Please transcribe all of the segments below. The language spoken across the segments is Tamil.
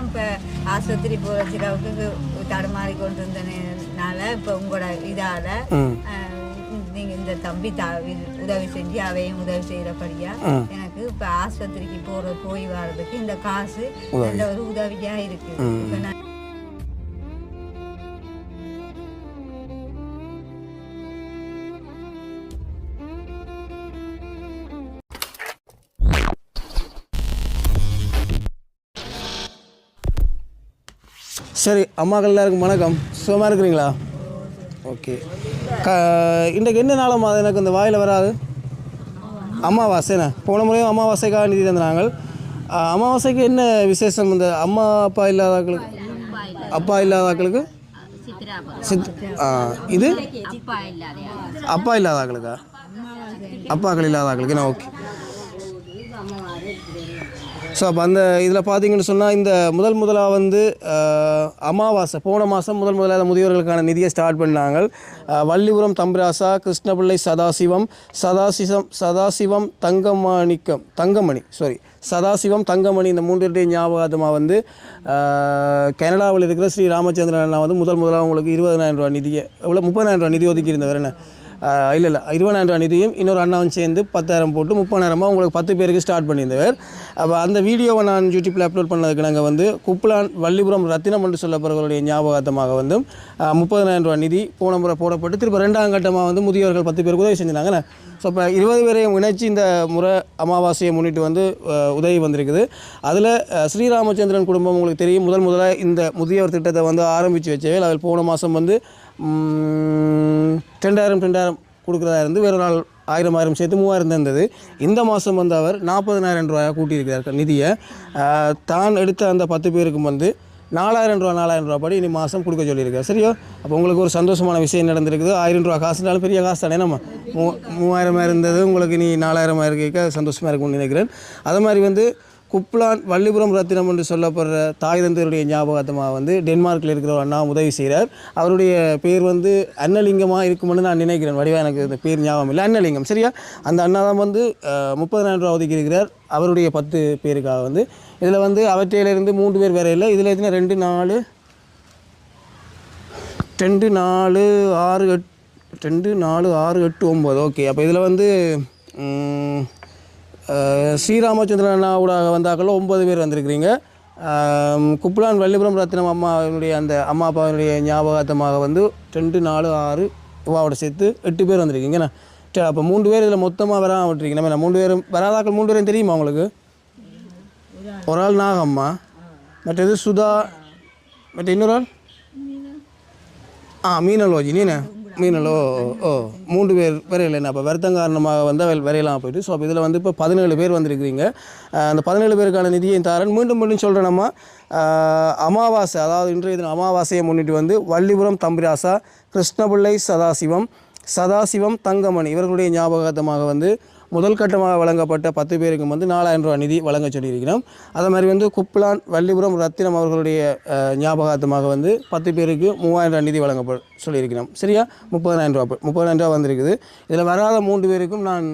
இப்போ ஆஸ்பத்திரி போகிற சிலவுக்கு தடுமாறி கொண்டு இருந்தனால இப்போ உங்களோட இதால் நீங்கள் இந்த தம்பி உதவி செஞ்சு அவையும் உதவி செய்கிறபடியா எனக்கு இப்போ ஆஸ்பத்திரிக்கு போய் வர்றதுக்கு இந்த காசு நல்ல ஒரு உதவியாக இருக்குது. இப்போ நான் சரி, அம்மாக்கள் எல்லாருக்கும் வணக்கம். சுகமாக இருக்கிறீங்களா? ஓகே. இன்றைக்கு என்ன நாளம்மா அது எனக்கு இந்த வாயில் வராது? அமாவாசைண்ணே. போன முறையும் அமாவாசைக்காக நிதி தந்தாங்க. அமாவாசைக்கு என்ன விசேஷம்? இந்த அம்மா அப்பா இல்லாதாக்களுக்கு இது அப்பா இல்லாதாக்களுக்கா? அப்பாக்கள் இல்லாதாக்களுக்கு நான் ஓகே. ஸோ அப்போ அந்த இதில் பார்த்தீங்கன்னு சொன்னால் இந்த முதலாக வந்து அமாவாசை போன மாதம் முதலாக முதியோர்களுக்கான நிதியை ஸ்டார்ட் பண்ணாங்க. வள்ளிபுரம் தம்பிராசா, கிருஷ்ணபிள்ளை சதாசிவம் தங்கமணி இந்த 3 பேருடைய ஞாபகமாக வந்து கனடாவில் இருக்கிற ஸ்ரீ ராமச்சந்திரன் அண்ணா வந்து முதலாக உங்களுக்கு 20,000 ரூபா நிதியை எவ்வளோ 30,000 ரூபா நிதி ஒதுக்கியிருந்தவர். என்ன இல்லை 20,000 ரூபா நிதியும் இன்னொரு அண்ணாவும் சேர்ந்து 10,000 போட்டு 30,000 உங்களுக்கு 10 பேருக்கு ஸ்டார்ட் பண்ணியிருந்தவர். அப்போ அந்த வீடியோவை நான் யூடியூப்பில் அப்லோட் பண்ணதுக்கு நாங்கள் வந்து குப்லான் வள்ளிபுரம் ரத்தினம் என்று சொல்லப்படுறவர்களுடைய ஞாபகமாக வந்து 30,000 ரூபா நிதி போன முறை போடப்பட்டு திரும்ப 2ஆம் கட்டமாக வந்து முதியோர்கள் 10 பேருக்கு உதவி செஞ்சாங்கண்ணே. ஸோ இப்போ 20 பேரையும் இணைச்சி இந்த முறை அமாவாசையை முன்னிட்டு வந்து உதவி வந்திருக்குது. அதில் ஸ்ரீராமச்சந்திரன் குடும்பம் உங்களுக்கு தெரியும் முதலாக இந்த முதியோர் திட்டத்தை வந்து ஆரம்பித்து வச்சவே அதில் போன மாதம் வந்து 2,000 கொடுக்குறதா இருந்து வேறு நாள் 1,000 சேர்த்து 3,000 இருந்தது. இந்த மாதம் வந்து அவர் 40,000 ரூபாயாக கூட்டியிருக்கிறார் நிதியை. தான் எடுத்த அந்த 10 பேருக்கும் வந்து 4,000 ரூபா படி இனி மாதம் கொடுக்க சொல்லியிருக்காரு. சரியோ? அப்போ உங்களுக்கு ஒரு சந்தோஷமான விஷயம் நடந்திருக்குது. 1,000 ரூபா காசுனாலும் பெரிய காசு தானே. நம்ம 3,000 இருந்தது உங்களுக்கு இனி 4,000 இருக்க சந்தோஷமாக இருக்கும்னு நினைக்கிறேன். அது மாதிரி வந்து குப்லான் வள்ளிபுரம் ரத்தினம் என்று சொல்லப்படுற தாய் தந்தையருடைய ஞாபகமாக வந்து டென்மார்க்கில் இருக்கிற ஒரு அண்ணா உதவி செய்கிறார். அவருடைய பேர் வந்து அன்னலிங்கமாக இருக்குமென்னு நான் நினைக்கிறேன். வடிவாக எனக்கு இந்த பேர் ஞாபகம் இல்லை. அன்னலிங்கம். சரியா? அந்த அண்ணா தான் வந்து 30,000 ரூபா ஒதுக்கி இருக்கிறார் அவருடைய 10 பேருக்காக வந்து. இதில் வந்து அவற்றையிலிருந்து 3 பேர் வேறு இல்லை. இதில் எத்தனை 2 4 6 8 9. ஓகே. அப்போ இதில் வந்து ஸ்ரீராமச்சந்திரன் அண்ணாவோட வந்தாக்கள் 9 பேர் வந்திருக்கிறீங்க. குப்லான் வள்ளிபுரம் ரத்தினம் அம்மாவுடைய அந்த அம்மா அப்பாவுடைய ஞாபகமாக வந்து 2 4 6 இவாவோட சேர்த்து 8 பேர் வந்திருக்கீங்கண்ணா. சரி, அப்போ 3 பேர் இதில் மொத்தமாக வராமல் விட்டுருக்கீங்க. நம்ம 3 பேரும் வராதாக்கள் 3 பேரும் தெரியுமா உங்களுக்கு? ஒரு ஆள் நாகம்மா, மற்றது சுதா, மற்ற இன்னொரு ஆள் மீனலோஜி. நீண்ணே மீனலோ 3 பேர் வரையில் என்ன அப்போ வருத்தம் காரணமாக வந்து வரையலாம் போயிட்டு. ஸோ அப்போ இதில் வந்து இப்போ 17 பேர் வந்திருக்கிறீங்க. அந்த 17 பேருக்கான நிதியை தாரன் மீண்டும் சொல்கிறேன். நம்ம அமாவாசை, அதாவது இன்றைய தினம் அமாவாசையை முன்னிட்டு வந்து வள்ளிபுரம் தம்பிராசா, கிருஷ்ணபிள்ளை சதாசிவம் தங்கமணி இவர்களுடைய ஞாபகமாக வந்து முதல் கட்டமாக வழங்கப்பட்ட 10 பேருக்கு வந்து 4,000 ரூபா நிதி வழங்க சொல்லியிருக்கிறோம். அதே மாதிரி வந்து குப்லான் வள்ளிபுரம் ரத்தினம் அவர்களுடைய ஞாபகமாக வந்து 10 பேருக்கு 3,000 ரூபா நிதி வழங்க சொல்லியிருக்கிறோம். சரியா? 30,000 ரூபா வந்திருக்குது. இதில் வராத 3 பேருக்கும் நான்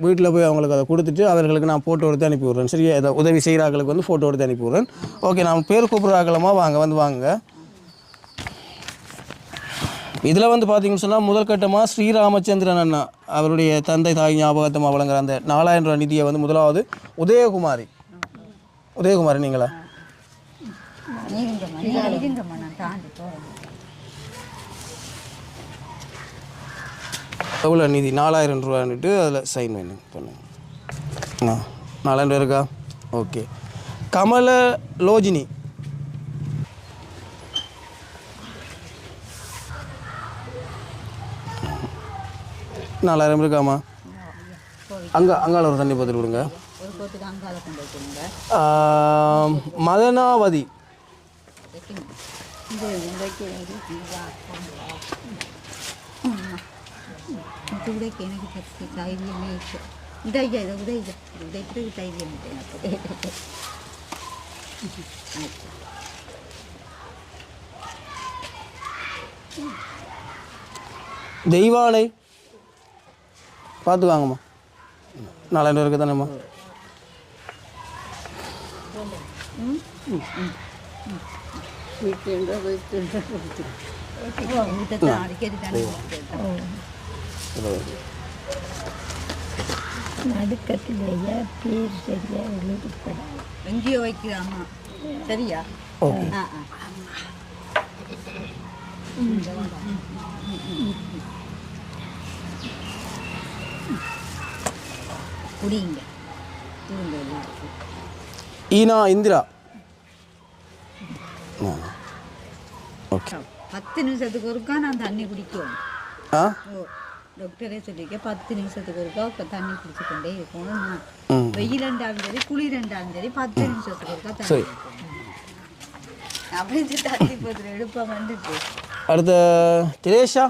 வீட்டில் போய் அவங்களுக்கு அதை கொடுத்துட்டு அவர்களுக்கு நான் ஃபோட்டோ எடுத்து அனுப்பி விட்றேன். சரியா? இதை உதவி செய்கிறார்களுக்கு வந்து ஃபோட்டோ எடுத்து அனுப்பி விட்றேன். ஓகே. நான் பேர் கூப்பிட்றாக்கலாமா? வாங்க. இதில் வந்து பார்த்தீங்கன்னு சொன்னால் முதல் கட்டமாக ஸ்ரீராமச்சந்திரன் அண்ணா அவருடைய தந்தை தாய் ஞாபகத்தமாக வழங்குற அந்த 4,000 ரூபா நிதியை வந்து முதலாவது உதயகுமாரி நீங்களா? எவ்வளோ நிதி? 4,000 ரூபான்ட்டு அதில் சைன் பண்ணுங்க. 4,000 ரூபா இருக்கா? ஓகே. கமலலோஜினி 4,000 இருக்காமா? அங்கால ஒரு தண்ணி பார்த்துட்டு விடுங்க. மதனாவதி தெய்வானை பார்த்து வாங்கம்மா. 4,000 இருக்குது தானேம்மா? வீட்டை அடிக்கடி தண்ணி நடுக்கத்திலேயே பேர் சரியா எழுதிப்பட எங்கேயோ வைக்கிறாமா சரியா ஆ ஆ குடிங்க ஈனா இந்திரா ஓகே 10 நிமிஷத்துக்கு ஒருக்கா நான் தண்ணி குடிக்கும் ஆ டாக்டரே சொல்லியிருக்கேன் 10 நிமிஷத்துக்கு ஒருக்கா தண்ணி குடிச்சுக்கொண்டே இருக்கணும் நான் வெயில் ரெண்டாலும் சரி குளிர் ரெண்டாலும் சரி 10 நிமிஷத்துக்கு ஒருக்கா தண்ணி அப்படி தண்ணி போதும் எடுப்ப வந்துட்டு அடுத்த திரேஷா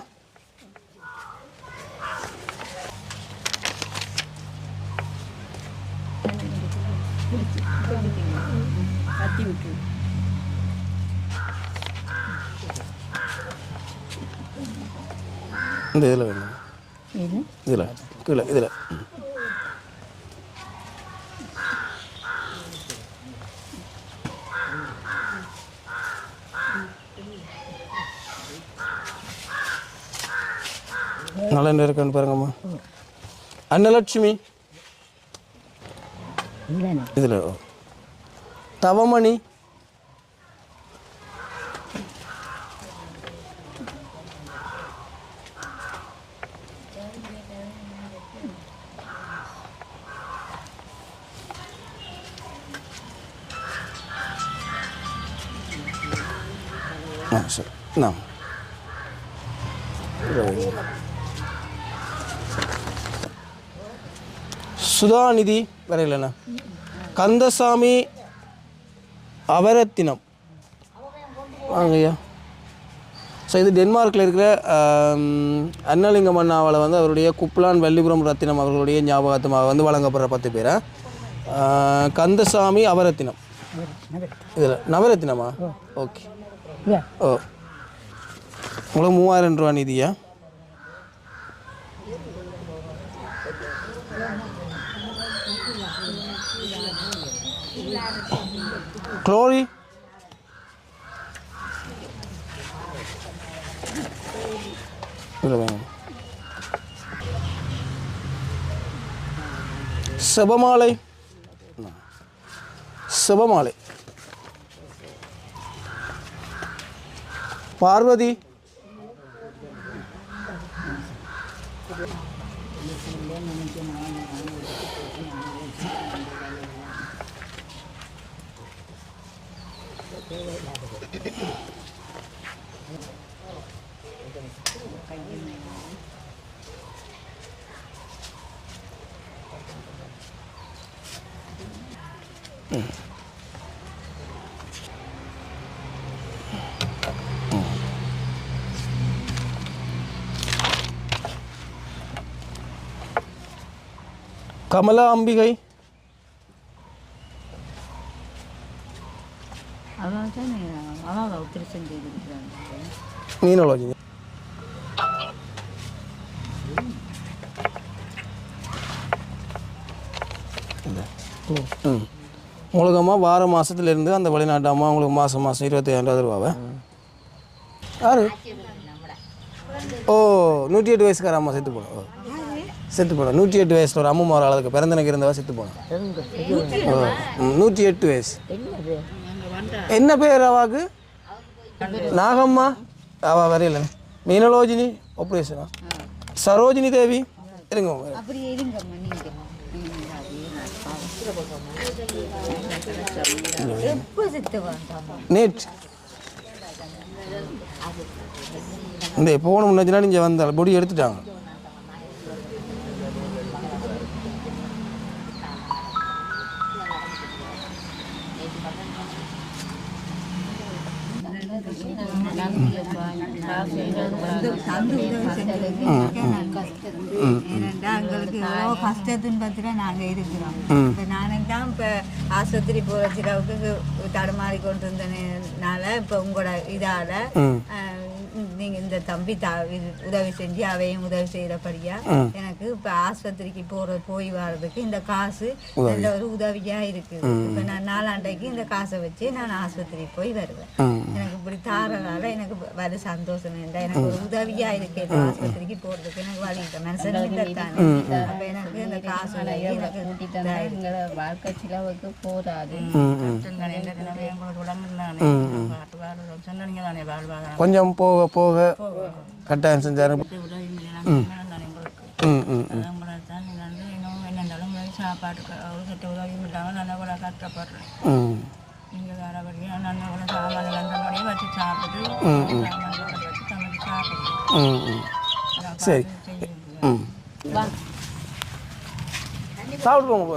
கத்தி விட்டு இந்த இதில் வேணும் இதில் கீழே இதில் நல்லா என்ன இருக்கான்னு பாருங்கம்மா அன்னலட்சுமி இதில் தவமணி சரி நான் சுதாநிதி வேற இல்லைண்ணா கந்தசாமி அவரத்தினம் வாங்கய்யா ஸோ இது டென்மார்க்கில் இருக்கிற அன்னலிங்கம் அண்ணாவால் வந்து அவருடைய குப்லான் வள்ளிபுரம் ரத்தினம் அவர்களுடைய ஞாபகத்தமாக வந்து வழங்கப்படுற 10 பேரை கந்தசாமி அவரத்தினம் இதில் நவரத்தினமா ஓகே ஓ உங்களுக்கு 3000 ரூபா நிதியா குளோரி செபமாலை செபமாலை பார்வதி கமலா அம்பிகை அதான் ஆப்ரேஷன் செய்திருக்கிறாங்க மீனோலஜி உங்களுக்கு அம்மா வார மாதத்துலேருந்து அந்த வெளிநாட்டு அம்மா உங்களுக்கு மாதம் 25,000 ரூபாவை யாரு ஓ 108 வயசுக்கார அம்மா செத்து போனோம் செத்து போனோம் 108 வயசில் ஒரு அம்மா ஒரு ஆளுக்கு பிறந்தனுக்கு இருந்தவா செத்து போனோம் 108 வயசு என்ன பேர் அவாக்கு நாகம்மா அவள் வரையில மீனலோஜினி ஆப்ரேஷனா சரோஜினி தேவி இருங்க அப்படியே இருங்கம்மா நீங்கள் எப்போ செத்து வந்தாங்க நேற்று இந்த போன முன்னாடி இங்கே வந்தால் பொடி எடுத்துட்டாங்க எங்களுக்கு எவ்வளோ கஷ்ட துன்பத்தில் நாங்கள் இருக்கிறோம் இப்போ நானும் தான் இப்போ ஆஸ்பத்திரி போகிற அளவுக்கு தடுமாறி கொண்டு இருந்தனால இப்போ உங்களோட இதால் நீங்கள் இந்த தம்பி உதவி செஞ்சு அவையும் உதவி செய்கிறபடியா எனக்கு இப்போ ஆஸ்பத்திரிக்கு போய் வர்றதுக்கு இந்த காசு நல்ல ஒரு உதவியாக இருக்குது. இப்போ நான் 4 ஆண்டைக்கு இந்த காசை வச்சு நான் ஆஸ்பத்திரிக்கு போய் வருவேன். எனக்கு இப்படி தாரனால எனக்கு வர சந்தோஷம் இல்லை. எனக்கு ஒரு உதவியாக இருக்கு. இப்போ ஆஸ்பத்திரிக்கு போகிறதுக்கு எனக்கு வழி இல்லை. மனுஷன் தானே. அப்போ எனக்கு இந்த காசு எனக்கு வாழ்க்கை செலவுக்கு போதாது. கொஞ்சம் போக போக கட்டாயம் செஞ்சாரு. சாப்பாட்டுக்கு கிட்ட உதவியும் இல்லாமல் நல்லா கூட கஷ்டப்படுறேன். நீங்கள் வேற வரையும் நல்லா கூட சாமான் அந்தபடியே வச்சு சாப்பிட்டு வச்சு சமைச்சு சாப்பிடுறேன். சரி சாப்பிட்டு போங்க.